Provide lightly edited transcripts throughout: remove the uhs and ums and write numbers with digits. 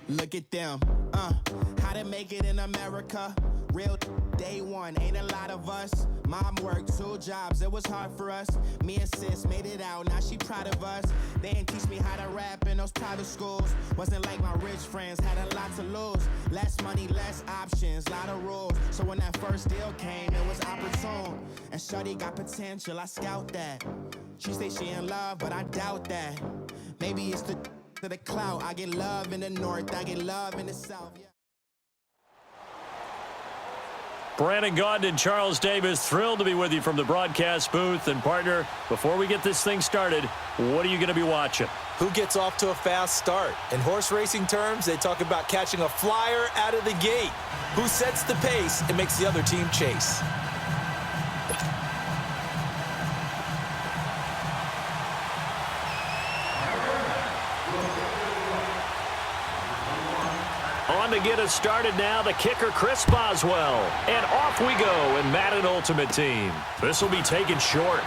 Look at them, how to make it in America. Real day one, ain't a lot of us. Mom worked 2 jobs, it was hard for us. Me and sis made it out, now she proud of us. They didn't teach me how to rap in those private schools. Wasn't like my rich friends, had a lot to lose. Less money, less options, lot of rules. So when that first deal came, it was opportune. And shorty got potential, I scout that. She say she in love, but I doubt that. Maybe it's to the clout. I get love in the north, I get love in the south. Yeah. Brandon Gaudin and Charles Davis, thrilled to be with you from the broadcast booth. And partner, before we get this thing started, what are you going to be watching? Who gets off to a fast start? In horse racing terms, they talk about catching a flyer out of the gate. Who sets the pace and makes the other team chase? On to get us started now, the kicker, Chris Boswell. And off we go in Madden Ultimate Team. This will be taken short.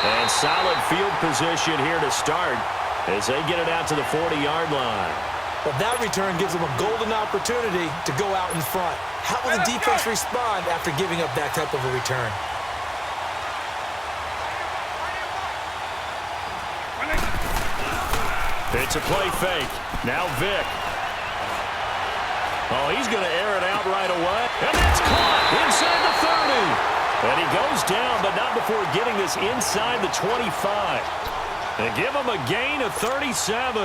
And solid field position here to start as they get it out to the 40-yard line. Well, that return gives them a golden opportunity to go out in front. How will the defense respond after giving up that type of a return? It's a play fake. Now Vick. Oh, he's going to air it out right away. And that's caught inside the 30. And he goes down, but not before getting this inside the 25. They give him a gain of 37.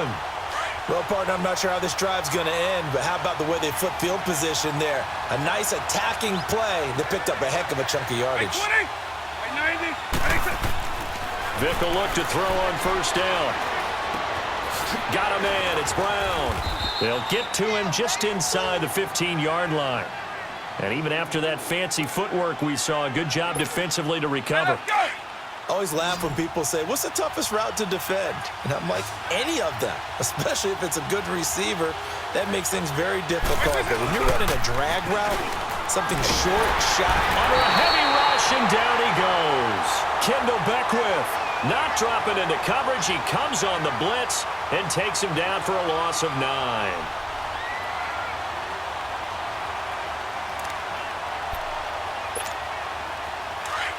Well, partner, I'm not sure how this drive's going to end, but how about the way they flip field position there? A nice attacking play that picked up a heck of a chunk of yardage. Vick will look to throw on first down. Got a man, it's Brown. They'll get to him just inside the 15-yard line. And even after that fancy footwork we saw, a good job defensively to recover. I always laugh when people say, what's the toughest route to defend? And I'm like, any of them, especially if it's a good receiver. That makes things very difficult. But when you're running a drag route, something short, shot. Under a heavy rush, and down he goes. Kendall Beckwith not dropping into coverage. He comes on the blitz and takes him down for a loss of 9.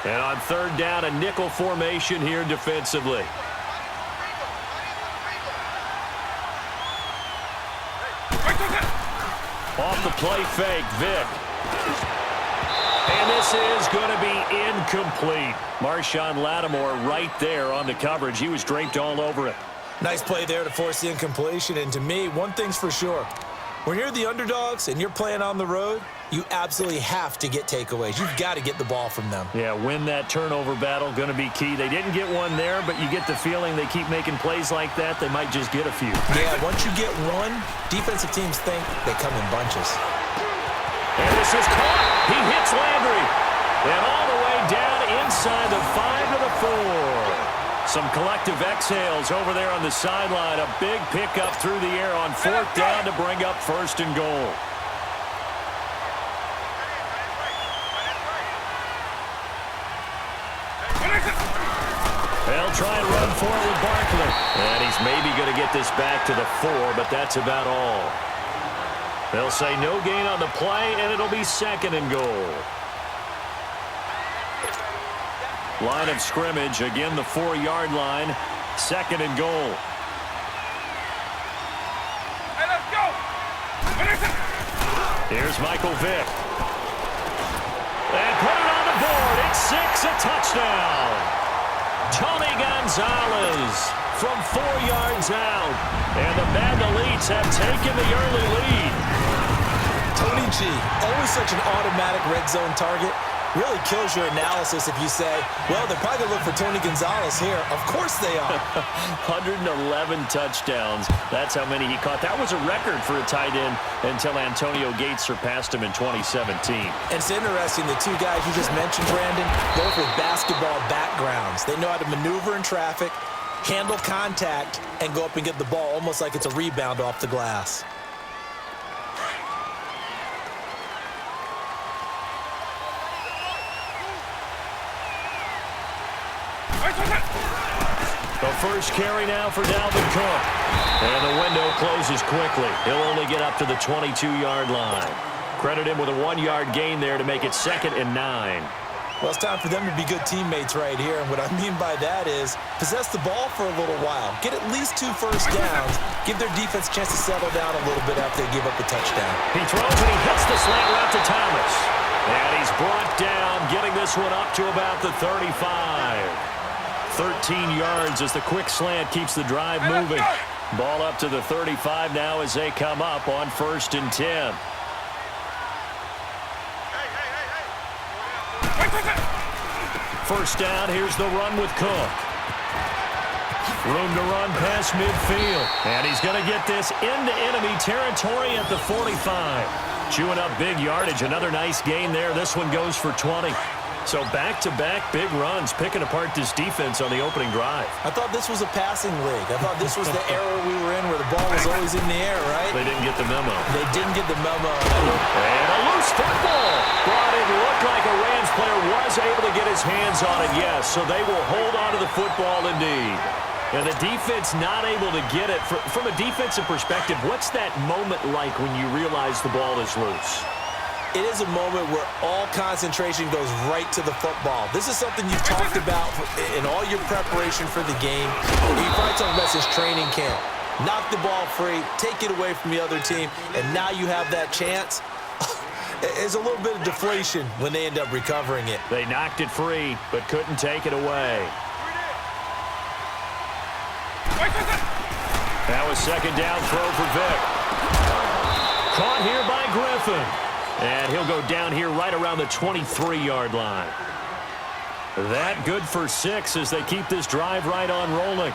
And on third down, a nickel formation here defensively. Off the play fake, Vick. And this is going to be incomplete. Marshawn Lattimore right there on the coverage. He was draped all over it. Nice play there to force the incompletion. And to me, one thing's for sure. When you're the underdogs and you're playing on the road, you absolutely have to get takeaways. You've got to get the ball from them. Yeah, win that turnover battle, going to be key. They didn't get one there, but you get the feeling they keep making plays like that, they might just get a few. Yeah, once you get one, defensive teams think they come in bunches. And this is caught. He hits Landry. And all the way down inside the 5 to the 4. Some collective exhales over there on the sideline. A big pickup through the air on fourth down to bring up first and goal. They'll try and run forward with Barkley. And he's maybe going to get this back to the 4, but that's about all. They'll say no gain on the play, and it'll be second and goal. Line of scrimmage, again the 4-yard line, second and goal. Hey, let's go! Here's Michael Vick. And put it on the board. It's 6, a touchdown. Tony Gonzalez from 4 yards out. And the Madden Elites have taken the early lead. Tony G, always such an automatic red zone target. Really kills your analysis if you say, well, they're probably going to look for Tony Gonzalez here. Of course they are. 111 touchdowns. That's how many he caught. That was a record for a tight end until Antonio Gates surpassed him in 2017. And it's interesting, the two guys you just mentioned, Brandon, both with basketball backgrounds. They know how to maneuver in traffic, handle contact, and go up and get the ball almost like it's a rebound off the glass. The first carry now for Dalvin Cook. And the window closes quickly. He'll only get up to the 22-yard line. Credit him with a 1-yard gain there to make it 2nd and 9. Well, it's time for them to be good teammates right here. And what I mean by that is possess the ball for a little while. Get at least 2 first downs. Give their defense a chance to settle down a little bit after they give up a touchdown. He throws and he hits the slant route to Thomas. And he's brought down, getting this one up to about the 35. 13 yards as the quick slant keeps the drive moving. Ball up to the 35 now as they come up on 1st and 10. First down, here's the run with Cook. Room to run past midfield. And he's going to get this into enemy territory at the 45. Chewing up big yardage. Another nice gain there. This one goes for 20. So back-to-back big runs, picking apart this defense on the opening drive. I thought this was a passing league. I thought this was the era we were in where the ball was always in the air, right? They didn't get the memo. They didn't get the memo. And a loose football. But it looked like a Rams player was able to get his hands on it, yes. So they will hold on to the football indeed. And the defense not able to get it. From a defensive perspective, what's that moment like when you realize the ball is loose? It is a moment where all concentration goes right to the football. This is something you've talked about in all your preparation for the game. You probably talked about this training camp. Knock the ball free, take it away from the other team, and now you have that chance. There's a little bit of deflation when they end up recovering it. They knocked it free, but couldn't take it away. That was 2nd down throw for Vic. Caught here by Griffin. And he'll go down here right around the 23-yard line. That good for 6 as they keep this drive right on rolling.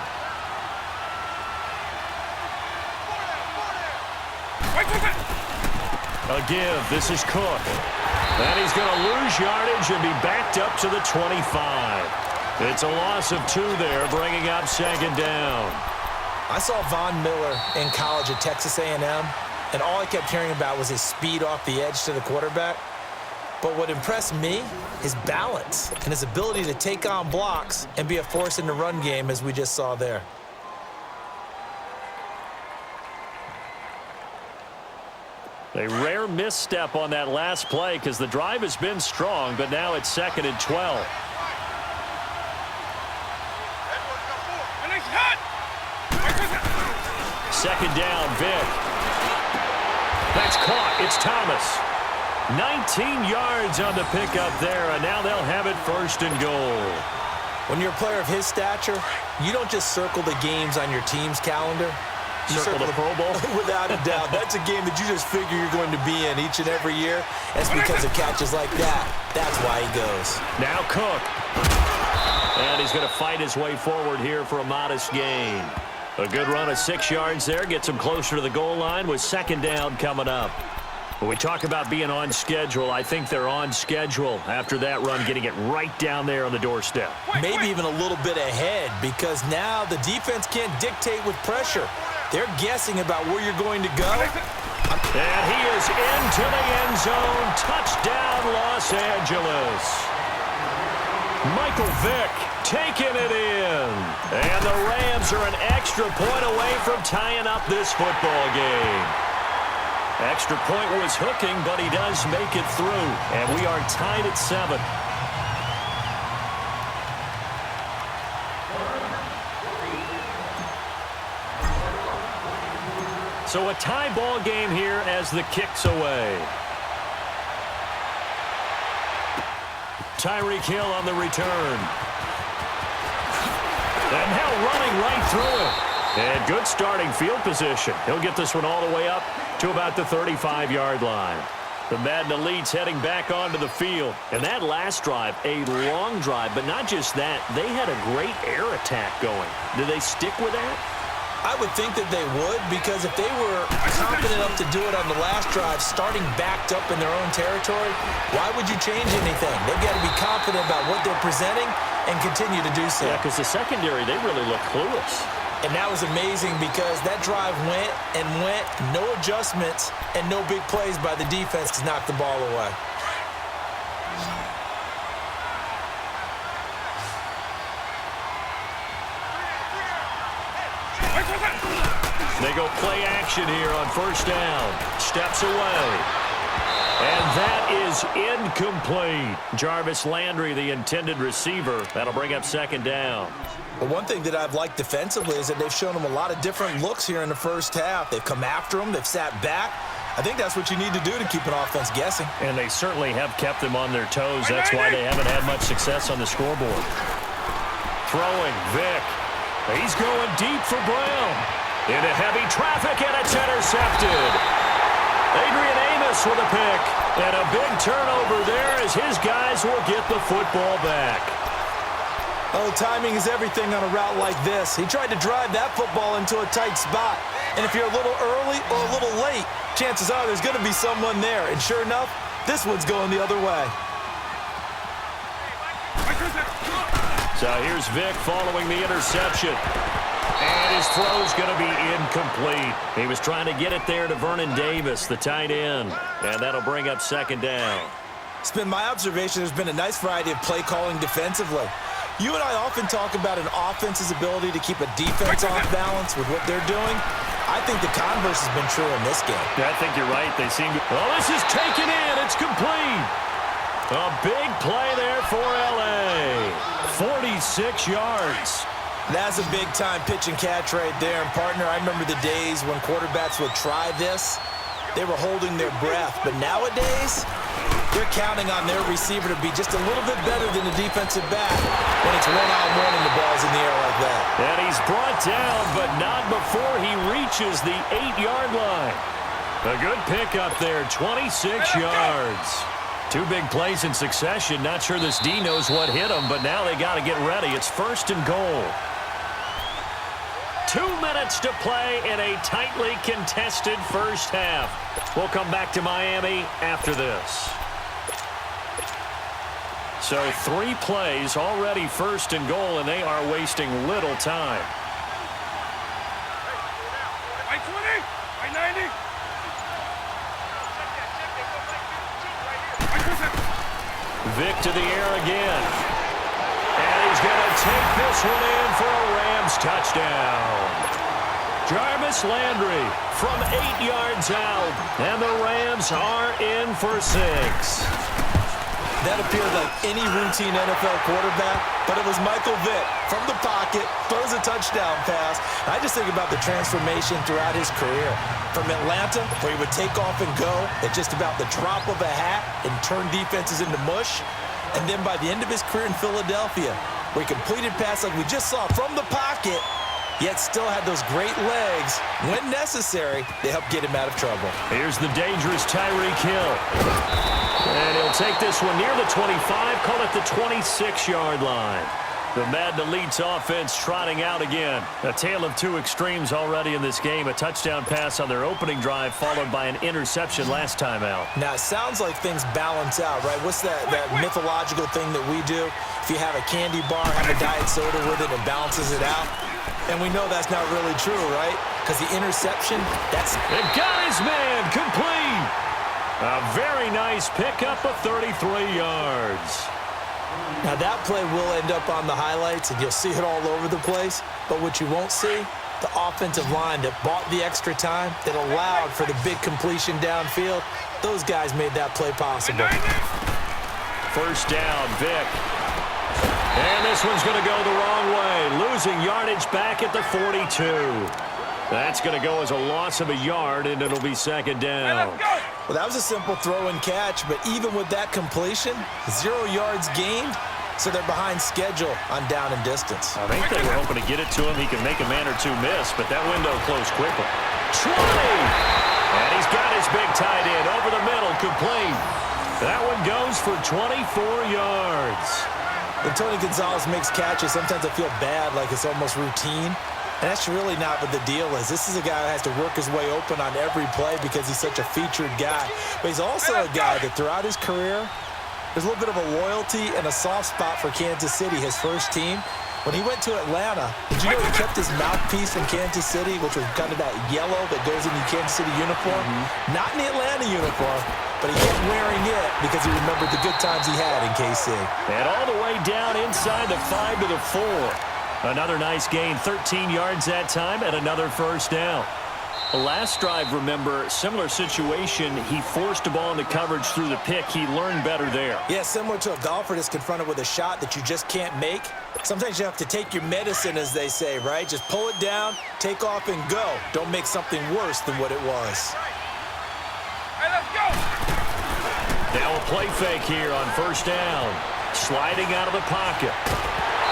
A give. This is Cook. And he's going to lose yardage and be backed up to the 25. It's a loss of 2 there, bringing up 2nd down. I saw Von Miller in college at Texas A&M. And all I kept hearing about was his speed off the edge to the quarterback. But what impressed me, his balance and his ability to take on blocks and be a force in the run game, as we just saw there. A rare misstep on that last play because the drive has been strong, but now it's 2nd and 12. Second down, Vic. That's caught. It's Thomas. 19 yards on the pickup there, and now they'll have it 1st and goal. When you're a player of his stature, you don't just circle the games on your team's calendar. You circle the Pro Bowl? Without a doubt. That's a game that you just figure you're going to be in each and every year. That's because of catches like that. That's why he goes. Now Cook. And he's going to fight his way forward here for a modest gain. A good run of 6 yards there. Gets him closer to the goal line with 2nd down coming up. When we talk about being on schedule, I think they're on schedule after that run, getting it right down there on the doorstep. Maybe even a little bit ahead because now the defense can't dictate with pressure. They're guessing about where you're going to go. And he is into the end zone. Touchdown, Los Angeles. Michael Vick taking it in. And the Rams are an extra point away from tying up this football game. Extra point was hooking, but he does make it through. And we are tied at 7. So a tie ball game here as the kick's away. Tyreek Hill on the return. And now running right through it. And good starting field position. He'll get this one all the way up to about the 35-yard line. The Madden Elites heading back onto the field. And that last drive, a long drive, but not just that. They had a great air attack going. Did they stick with that? I would think that they would, because if they were confident enough to do it on the last drive, starting backed up in their own territory, why would you change anything? They've got to be confident about what they're presenting and continue to do so. Yeah, because the secondary, they really look clueless. And that was amazing because that drive went and went, no adjustments, and no big plays by the defense to knock the ball away. They go play action here on first down. Steps away. And that is incomplete. Jarvis Landry, the intended receiver. That'll bring up second down. Well, one thing that I've liked defensively is that they've shown them a lot of different looks here in the first half. They've come after them. They've sat back. I think that's what you need to do to keep an offense guessing. And they certainly have kept them on their toes. That's why they haven't had much success on the scoreboard. Throwing, Vick. He's going deep for Brown. Into heavy traffic, and it's intercepted. Adrian Amos with a pick. And a big turnover there as his guys will get the football back. Oh, timing is everything on a route like this. He tried to drive that football into a tight spot. And if you're a little early or a little late, chances are there's going to be someone there. And sure enough, this one's going the other way. So here's Vick following the interception. And his throw's going to be incomplete. He was trying to get it there to Vernon Davis, the tight end. And that'll bring up second down. It's been my observation there's been a nice variety of play calling defensively. You and I often talk about an offense's ability to keep a defense off balance with what they're doing. I think the converse has been true in this game. Yeah, I think you're right. They seem to... Oh, this is taken in. It's complete. A big play there for L.A. 46 yards. That's a big-time pitch and catch right there. And, partner, I remember the days when quarterbacks would try this. They were holding their breath. But nowadays, they're counting on their receiver to be just a little bit better than the defensive back when it's one-on-one and the ball's in the air like that. And he's brought down, but not before he reaches the 8-yard line. A good pickup there, 26 yards. Two big plays in succession. Not sure this D knows what hit him, but now they got to get ready. It's first and goal. 2 minutes to play in a tightly contested first half. We'll come back to Miami after this. So 3 plays already first and goal, and they are wasting little time. By 20, by 90. Vick to the air again. And he's going to take this one in for a Rams touchdown. Jarvis Landry from 8 yards out. And the Rams are in for 6. That appeared like any routine NFL quarterback, but it was Michael Vick from the pocket, throws a touchdown pass. I just think about the transformation throughout his career. From Atlanta, where he would take off and go at just about the drop of a hat and turn defenses into mush. And then by the end of his career in Philadelphia, where he completed passes like we just saw from the pocket, yet still had those great legs. When necessary, they helped get him out of trouble. Here's the dangerous Tyreek Hill. And he'll take this one near the 25, call it the 26-yard line. The Madden Elite's offense trotting out again. A tale of two extremes already in this game. A touchdown pass on their opening drive, followed by an interception last time out. Now, it sounds like things balance out, right? What's that mythological thing that we do? If you have a candy bar, have a diet soda with it, it balances it out. And we know that's not really true, right? Because the interception, that's... It got his man complete. A very nice pickup of 33 yards. Now, that play will end up on the highlights, and you'll see it all over the place. But what you won't see, the offensive line that bought the extra time, that allowed for the big completion downfield, those guys made that play possible. First down, Vick. And this one's going to go the wrong way, losing yardage back at the 42. That's going to go as a loss of a yard, and it'll be second down. Well, that was a simple throw and catch, but even with that completion, 0 yards gained, so they're behind schedule on down and distance. I think they were hoping to get it to him. He can make a man or two miss, but that window closed quickly. 20! And he's got his big tight end over the middle, complete. That one goes for 24 yards. When Tony Gonzalez makes catches, sometimes I feel bad, like it's almost routine. And that's really not what the deal is. This is a guy that has to work his way open on every play because he's such a featured guy. But he's also a guy that throughout his career, there's a little bit of a loyalty and a soft spot for Kansas City, his first team. When he went to Atlanta, did you know he kept his mouthpiece from Kansas City, which was kind of that yellow that goes in the Kansas City uniform? Not in the Atlanta uniform, but he kept wearing it because he remembered the good times he had in KC. And all the way down inside the 5 to the 4. Another nice gain, 13 yards that time, and another first down. The last drive, remember, similar situation. He forced a ball into coverage through the pick. He learned better there. Yeah, similar to a golfer that's confronted with a shot that you just can't make. Sometimes you have to take your medicine, as they say, right? Just pull it down, take off, and go. Don't make something worse than what it was. Hey, let's go! Now a play fake here on first down. Sliding out of the pocket.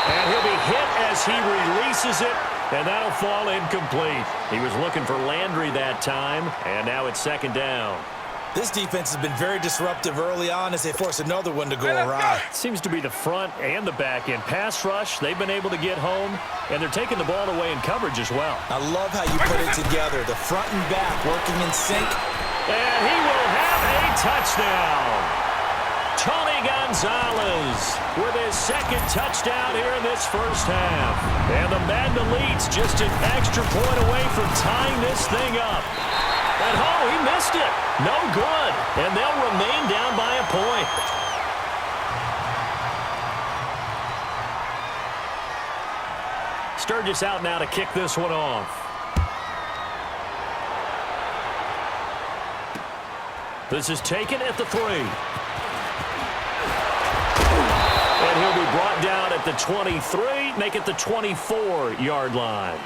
And he'll be hit as he releases it. And that'll fall incomplete. He was looking for Landry that time, and now it's second down. This defense has been very disruptive early on as they force another one to go awry. Seems to be the front and the back end. Pass rush, they've been able to get home, and they're taking the ball away in coverage as well. I love how you put it together. The front and back working in sync. And he will have a touchdown. Tony Gonzalez with his second touchdown here in this first half. And the Madden leads just an extra point away from tying this thing up. And he missed it. No good. And they'll remain down by a point. Sturgis out now to kick this one off. This is taken at the 3. And he'll be brought down at the 23, make it the 24-yard line.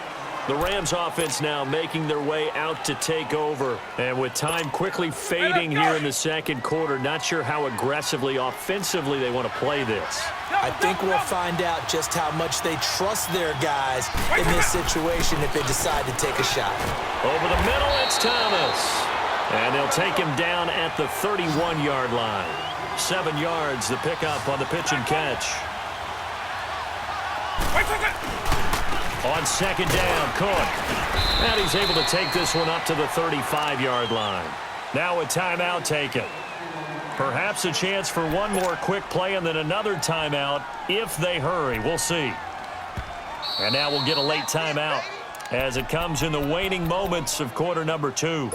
The Rams offense now making their way out to take over. And with time quickly fading here in the second quarter, not sure how aggressively, offensively they want to play this. I think we'll find out just how much they trust their guys in this situation if they decide to take a shot. Over the middle, it's Thomas. And they'll take him down at the 31-yard line. 7 yards, the pickup on the pitch and catch. On second down, Cook. And he's able to take this one up to the 35-yard line. Now a timeout taken. Perhaps a chance for one more quick play and then another timeout if they hurry. We'll see. And now we'll get a late timeout as it comes in the waning moments of quarter number 2.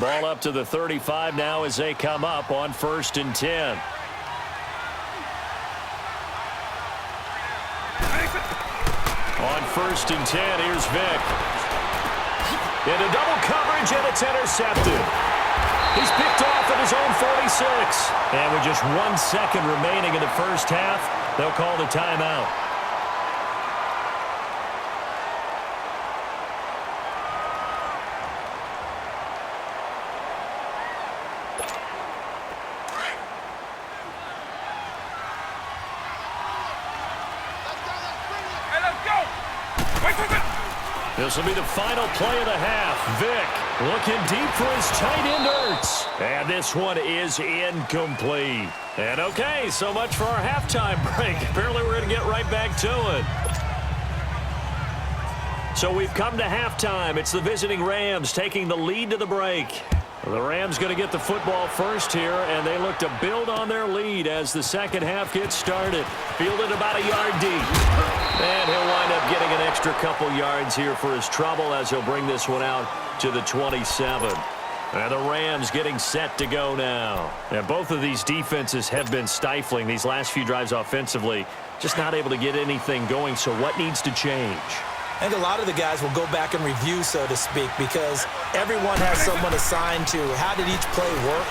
Ball up to the 35 now as they come up on 1st and 10. On 1st and 10, here's Vick. Into double coverage, and it's intercepted. He's picked off at his own 46. And with just 1 second remaining in the first half, they'll call the timeout. This will be the final play of the half. Vick looking deep for his tight end Ertz. And this one is incomplete. And okay, so much for our halftime break. Apparently we're going to get right back to it. So we've come to halftime. It's the visiting Rams taking the lead to the break. The Rams going to get the football first here, and they look to build on their lead as the second half gets started. Fielded about a yard deep. And he'll wind up getting an extra couple yards here for his trouble as he'll bring this one out to the 27. And the Rams getting set to go now. And both of these defenses have been stifling these last few drives offensively. Just not able to get anything going, so what needs to change? I think a lot of the guys will go back and review, so to speak, because everyone has someone assigned to how did each play work.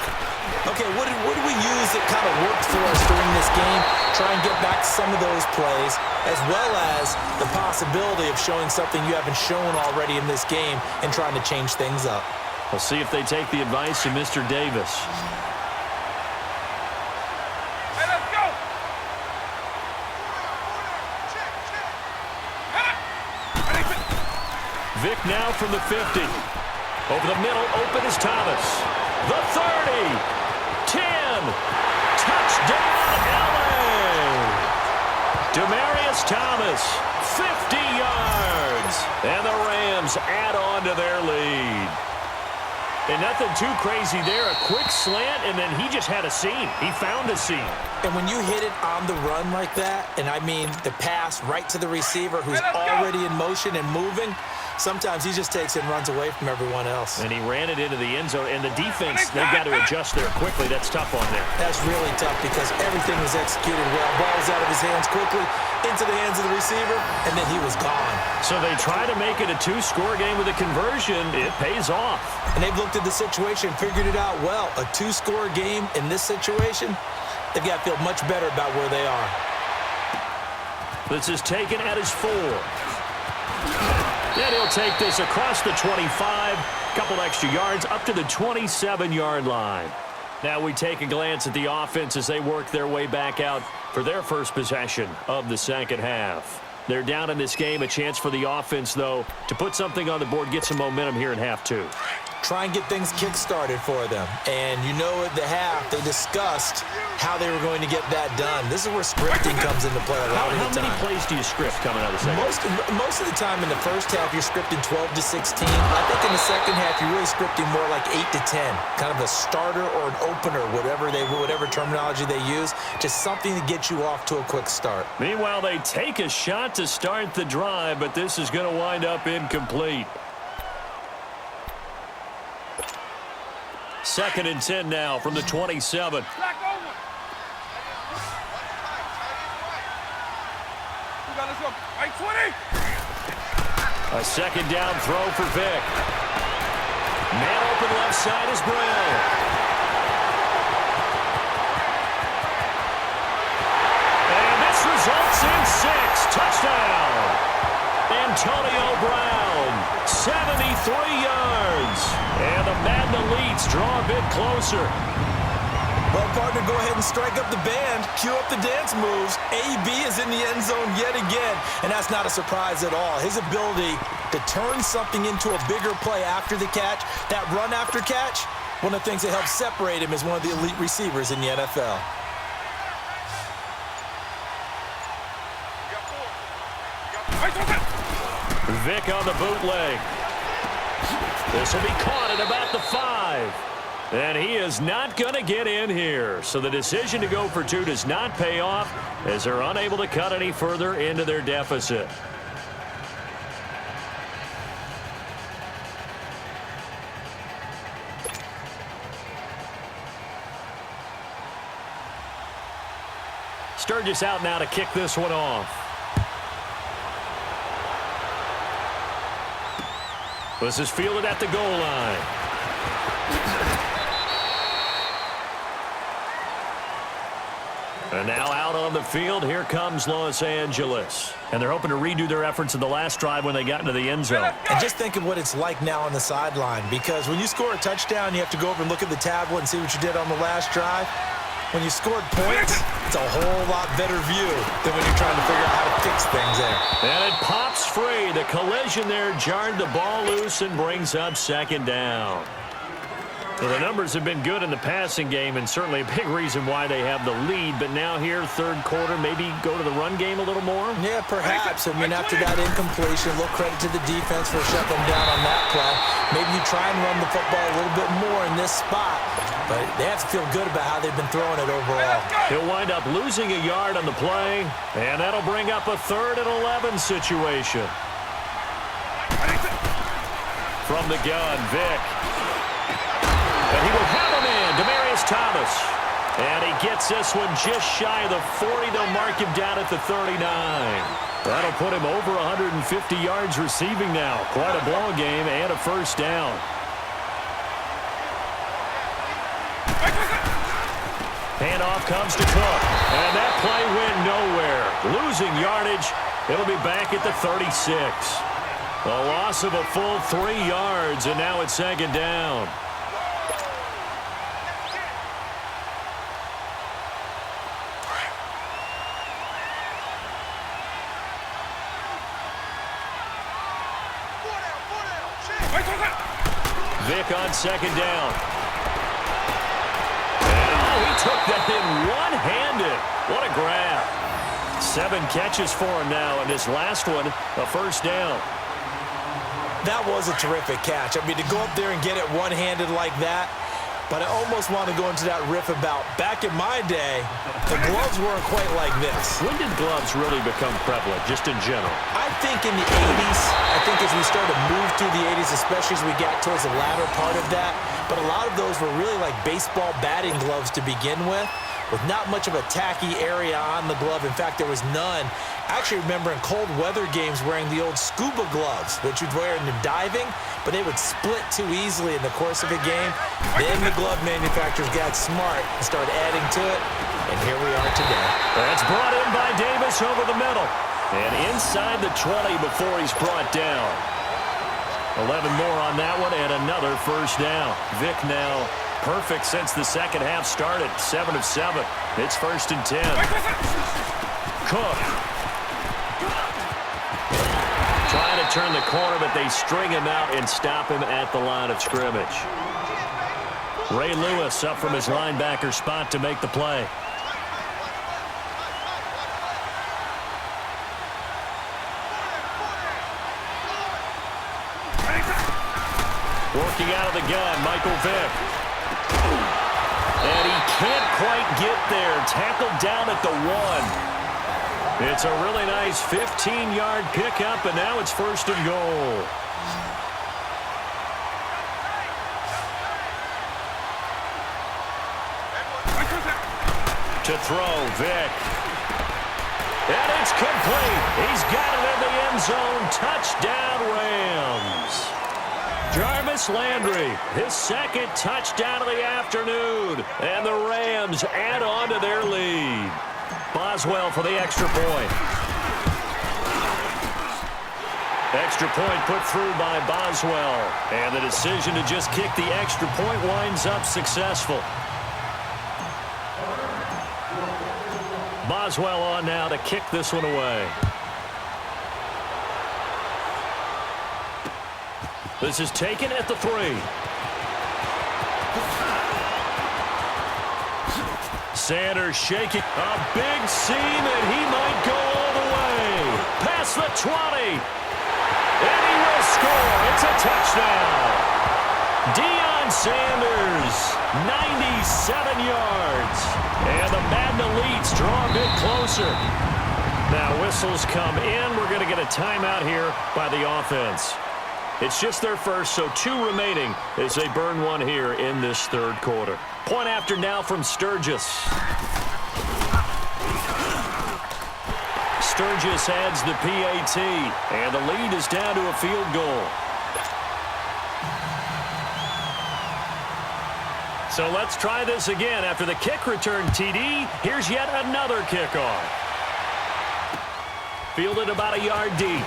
Okay, what did we use that kind of worked for us during this game? Try and get back some of those plays, as well as the possibility of showing something you haven't shown already in this game and trying to change things up. We'll see if they take the advice of Mr. Davis. Vick now from the 50. Over the middle, open is Thomas. The 30. 10. Touchdown, LA. Demaryius Thomas, 50 yards. And the Rams add on to their lead. And nothing too crazy there. A quick slant, and then he just had a seam. He found a seam. And when you hit it on the run like that, and I mean the pass right to the receiver who's already in motion and moving, Sometimes he just takes it and runs away from everyone else. And he ran it into the end zone. And the defense, they've got to adjust there quickly. That's tough on there. That's really tough because everything was executed well. Ball was out of his hands quickly, into the hands of the receiver, and then he was gone. So they try to make it a two-score game with a conversion. It pays off. And they've looked at the situation, figured it out well. A two-score game in this situation, they've got to feel much better about where they are. This is taken at his 4. And he'll take this across the 25, couple extra yards up to the 27-yard line. Now we take a glance at the offense as they work their way back out for their first possession of the second half. They're down in this game. A chance for the offense, though, to put something on the board, get some momentum here in half 2. Try and get things kick-started for them. And you know at the half, they discussed how they were going to get that done. This is where scripting comes into play a lot of the time. How many plays do you script coming out of the second half? Most of the time in the first half, you're scripting 12 to 16. I think in the second half, you're really scripting more like 8 to 10. Kind of a starter or an opener, whatever terminology they use. Just something to get you off to a quick start. Meanwhile, they take a shot to start the drive, but this is going to wind up incomplete. 2nd and 10 now from the 27. Let's go. Right 20. A second down throw for Vic. Man open left side is Brown. And this results in 6. Touchdown. Antonio Brown, 73 yards. And the Madden elites draw a bit closer. Well, partner, go ahead and strike up the band. Cue up the dance moves. AB is in the end zone yet again, and that's not a surprise at all. His ability to turn something into a bigger play after the catch, that run after catch, one of the things that helps separate him as one of the elite receivers in the NFL. Vic on the bootleg. This will be caught at about the 5. And he is not going to get in here. So the decision to go for 2 does not pay off as they're unable to cut any further into their deficit. Sturgis out now to kick this one off. This is fielded at the goal line. And now out on the field, here comes Los Angeles. And they're hoping to redo their efforts in the last drive when they got into the end zone. And just think of what it's like now on the sideline, because when you score a touchdown, you have to go over and look at the tablet and see what you did on the last drive. When you scored points, it's a whole lot better view than when you're trying to figure out how to fix things there. And it pops free. The collision there jarred the ball loose and brings up 2nd down. Well, the numbers have been good in the passing game, and certainly a big reason why they have the lead. But now here, 3rd quarter, maybe go to the run game a little more? Yeah, perhaps. I mean, after that incompletion, a little credit to the defense for shutting them down on that play. Maybe you try and run the football a little bit more in this spot. But they have to feel good about how they've been throwing it overall. He'll wind up losing a yard on the play, and that'll bring up a 3rd and 11 situation. From the gun, Vic. And he will have him in, Demaryius Thomas. And he gets this one just shy of the 40. They'll mark him down at the 39. That'll put him over 150 yards receiving now. Quite a ball game and a 1st down. Handoff comes to Cook. And that play went nowhere. Losing yardage. It'll be back at the 36. A loss of a full 3 yards, and now it's 2nd down. Vic on 2nd down. And he took that in one-handed. What a grab. 7 catches for him now, and his last one, a 1st down. That was a terrific catch. I mean, to go up there and get it one-handed like that, but I almost want to go into that riff about back in my day, the gloves weren't quite like this. When did gloves really become prevalent, just in general? I think in the 80s, I think as we started to move through the 80s, especially as we got towards the latter part of that, but a lot of those were really like baseball batting gloves to begin with not much of a tacky area on the glove. In fact, there was none. I actually remember in cold weather games wearing the old scuba gloves, which you'd wear in the diving, but they would split too easily in the course of a game. Then the glove manufacturers got smart and started adding to it, and here we are today. That's brought in by Davis over the middle. And inside the 20 before he's brought down. 11 more on that one and another first down. Vic now perfect since the second half started. 7 of 7. It's 1st and 10. Cook. Trying to turn the corner, but they string him out and stop him at the line of scrimmage. Ray Lewis up from his linebacker spot to make the play. Working out of the gun, Michael Vick. And he can't quite get there. Tackled down at the 1. It's a really nice 15-yard pickup, and now it's 1st and goal. To throw, Vick. And it's complete. He's got it in the end zone. Touchdown, Rams. Jarvis Landry, his second touchdown of the afternoon. And the Rams add on to their lead. Boswell for the extra point. Extra point put through by Boswell. And the decision to just kick the extra point winds up successful. Boswell on now to kick this one away. This is taken at the 3. Sanders shaking. A big seam, and he might go all the way. Past the 20. And he will score. It's a touchdown. Deion Sanders, 97 yards. And the Madden Elites draw a bit closer. Now whistles come in. We're going to get a timeout here by the offense. It's just their first, so 2 remaining as they burn one here in this third quarter. Point after now from Sturgis. Sturgis adds the PAT, and the lead is down to a field goal. So let's try this again. After the kick return TD, here's yet another kickoff. Fielded about a yard deep.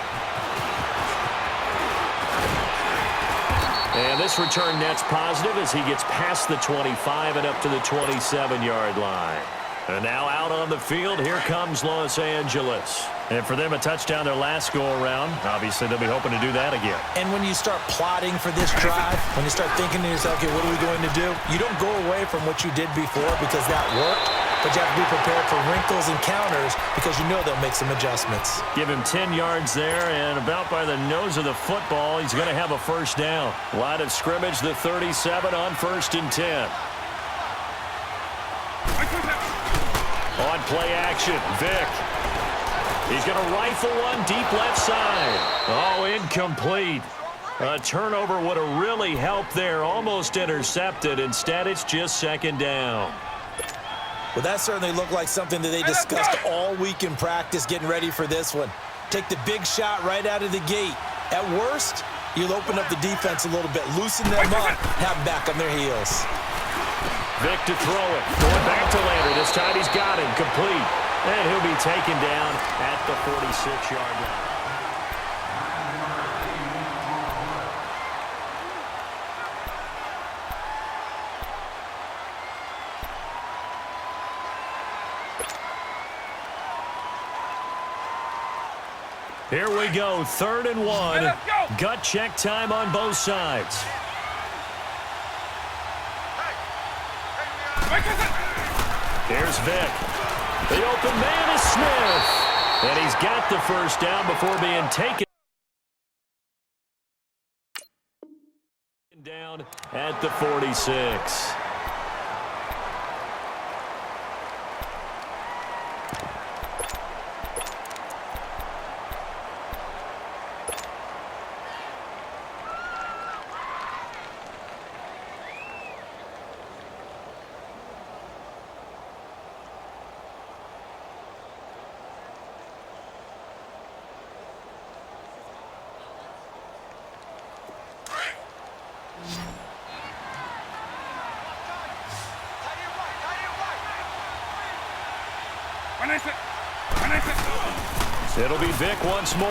And this return net's positive as he gets past the 25 and up to the 27-yard line. And now out on the field, here comes Los Angeles. And for them, a touchdown their last go-around. Obviously, they'll be hoping to do that again. And when you start plotting for this drive, when you start thinking to yourself, okay, what are we going to do? You don't go away from what you did before because that worked, but you have to be prepared for wrinkles and counters because you know they'll make some adjustments. Give him 10 yards there, and about by the nose of the football, he's going to have a first down. Line of scrimmage, the 37 on 1st and 10. On play action, Vick. He's going to rifle one deep left side. Oh, incomplete. A turnover would have really helped there. Almost intercepted. Instead, it's just 2nd down. Well, that certainly looked like something that they discussed all week in practice getting ready for this one. Take the big shot right out of the gate. At worst, you'll open up the defense a little bit, loosen them up, have them back on their heels. Vick to throw it. Going back to Landry. This time he's got him. Complete. And he'll be taken down at the 46-yard line. Here we go. 3rd and 1. Gut check time on both sides. Here's Vick. The open man is Smith. And he's got the first down before being taken down at the 46. It'll be Vic once more.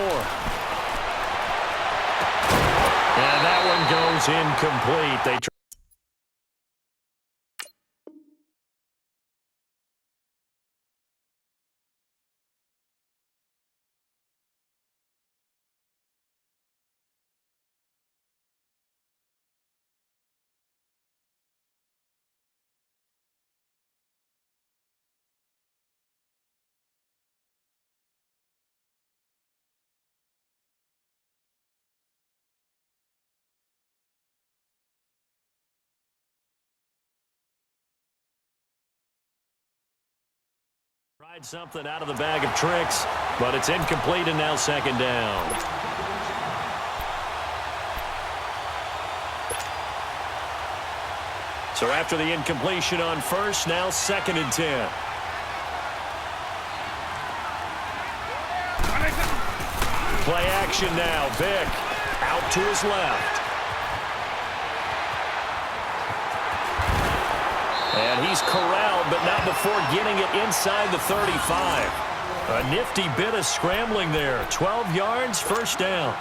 And that one goes incomplete. They tried something out of the bag of tricks, but it's incomplete and now second down. So after the incompletion on first, now 2nd and 10. Play action now. Vic out to his left. And he's corralled, but not before getting it inside the 35. A nifty bit of scrambling there. 12 yards, first down.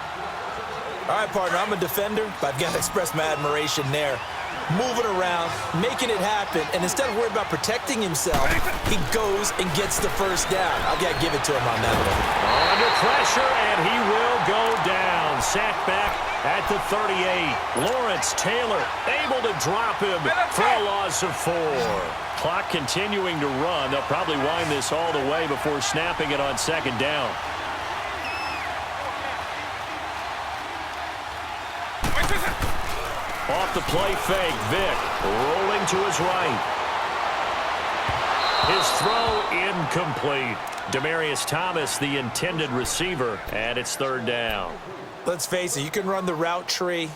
All right, partner, I'm a defender, but I've got to express my admiration there. Moving around, making it happen, and instead of worried about protecting himself, he goes and gets the first down. I've got to give it to him on that one. Under pressure, and he will go down. Sacked back at the 38. Lawrence Taylor able to drop him for a loss of 4. Clock continuing to run. They'll probably wind this all the way before snapping it on second down. Off the play fake, Vic rolling to his right. His throw incomplete. Demaryius Thomas, the intended receiver, and it's third down. Let's face it, you can run the route tree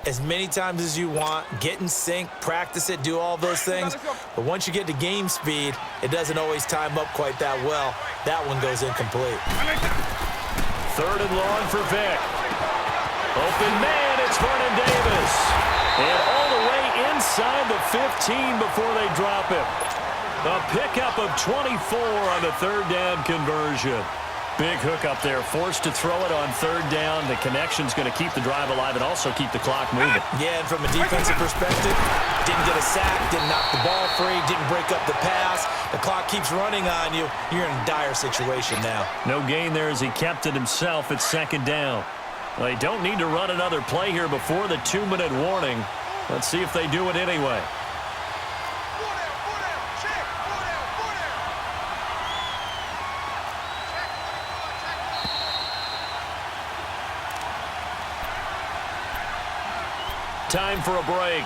as many times as you want, get in sync, practice it, do all those things. But once you get to game speed, it doesn't always time up quite that well. That one goes incomplete. 3rd and long for Vic. Open man, it's Vernon Davis. And all the way inside the 15 before they drop him. A pickup of 24 on the 3rd down conversion. Big hook up there, forced to throw it on 3rd down. The connection's going to keep the drive alive and also keep the clock moving. Yeah, and from a defensive perspective, didn't get a sack, didn't knock the ball free, didn't break up the pass. The clock keeps running on you. You're in a dire situation now. No gain there as he kept it himself at 2nd down. Well, they don't need to run another play here before the 2-minute warning. Let's see if they do it anyway. Time for a break.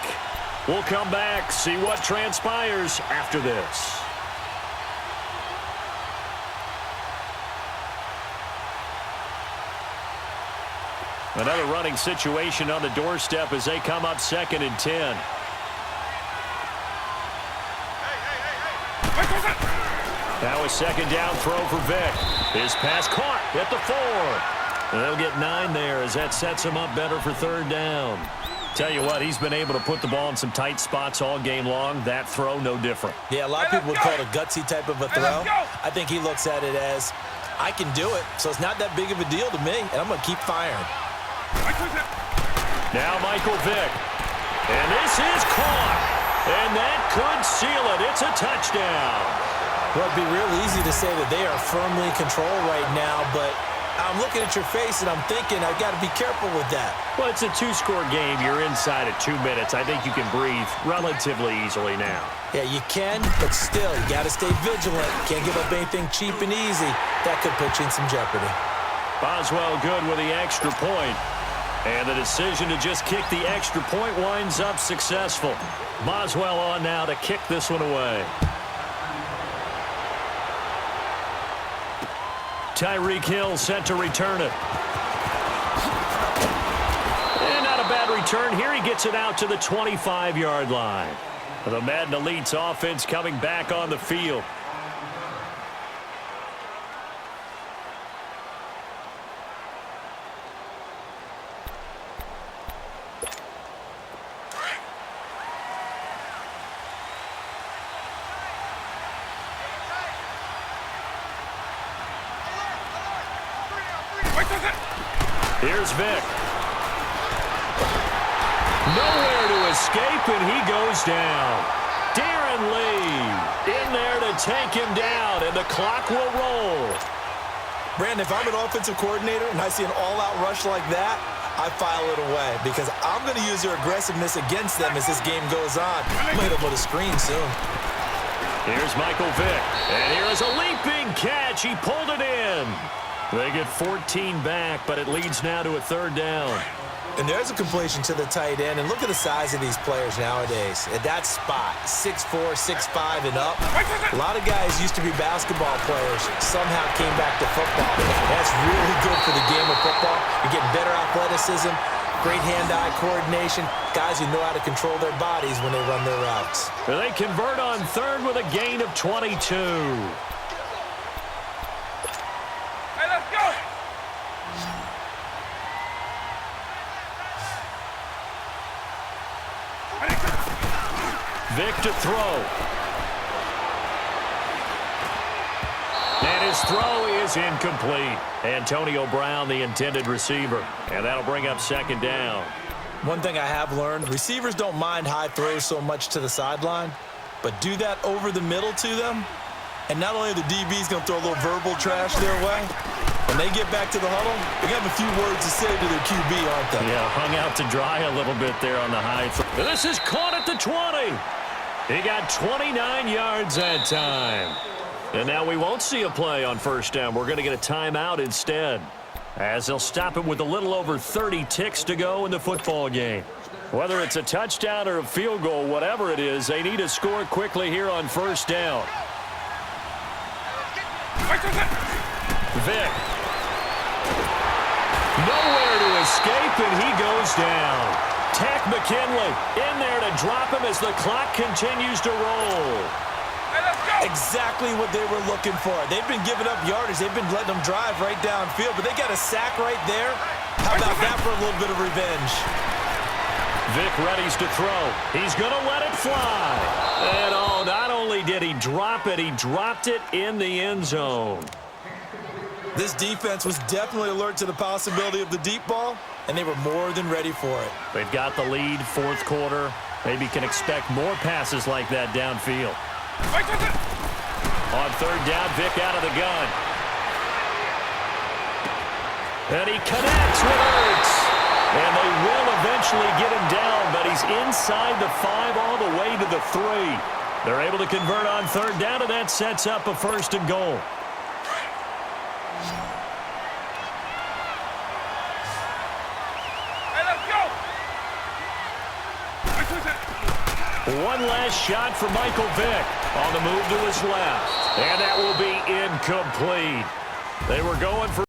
We'll come back, see what transpires after this. Another running situation on the doorstep as they come up 2nd and 10. Now a 2nd down throw for Vic. His pass caught at the 4. They'll get 9 there as that sets him up better for 3rd down. Tell you what, he's been able to put the ball in some tight spots all game long. That throw, no different. Yeah, a lot of people would call it a gutsy type of a throw. I think he looks at it as, I can do it, so it's not that big of a deal to me, and I'm going to keep firing. Now Michael Vick. And this is caught. And that could seal it. It's a touchdown. Well, it'd be real easy to say that they are firmly in control right now, but I'm looking at your face and I'm thinking I've got to be careful with that. Well, it's a 2-score game. You're inside at 2 minutes. I think you can breathe relatively easily now. Yeah, you can, but still, you got to stay vigilant. Can't give up anything cheap and easy. That could put you in some jeopardy. Boswell good with the extra point. And the decision to just kick the extra point winds up successful. Boswell on now to kick this one away. Tyreek Hill set to return it. And not a bad return here. He gets it out to the 25-yard line. The Madden Elite's offense coming back on the field. Here's Vic. Nowhere to escape, and he goes down. Darren Lee in there to take him down, and the clock will roll. Brandon, if I'm an offensive coordinator and I see an all-out rush like that, I file it away because I'm going to use their aggressiveness against them as this game goes on. I'm going to hit them with a screen soon. Here's Michael Vick, and here is a leaping catch. He pulled it in. They get 14 back, but it leads now to a third down. And there's a completion to the tight end, and look at the size of these players nowadays. At that spot, 6'4", 6'5", and up. A lot of guys used to be basketball players, somehow came back to football. That's really good for the game of football. You're getting better athleticism, great hand-eye coordination, guys who know how to control their bodies when they run their routes. They convert on third with a gain of 22. Hey, let's go. Vic to throw. And his throw is incomplete. Antonio Brown, the intended receiver. And that'll bring up second down. One thing I have learned, receivers don't mind high throws so much to the sideline, but do that over the middle to them, and not only are the DBs going to throw a little verbal trash their way, when they get back to the huddle, they're going to have a few words to say to their QB, aren't they? Yeah, hung out to dry a little bit there on the high throw. This is caught at the 20. He got 29 yards that time. And now we won't see a play on first down. We're going to get a timeout instead, as they'll stop it with a little over 30 ticks to go in the football game. Whether it's a touchdown or a field goal, whatever it is, they need to score quickly here on first down. Vic. Nowhere to escape, and he goes down. Tack McKinley in there to drop him as the clock continues to roll. Exactly what they were looking for. They've been giving up yardage. They've been letting them drive right downfield, but they got a sack right there. How about that for a little bit of revenge? Vic readies to throw. He's going to let it fly. And oh, not only did he drop it, he dropped it in the end zone. This defense was definitely alert to the possibility of the deep ball, and they were more than ready for it. They've got the lead, fourth quarter. Maybe can expect more passes like that downfield. On third down, Vic out of the gun. And he connects with Ertz. And they will eventually get him down, but he's inside the 5 all the way to the 3. They're able to convert on third down, and that sets up a first and goal. One last shot for Michael Vick on the move to his left. And that will be incomplete. They were going for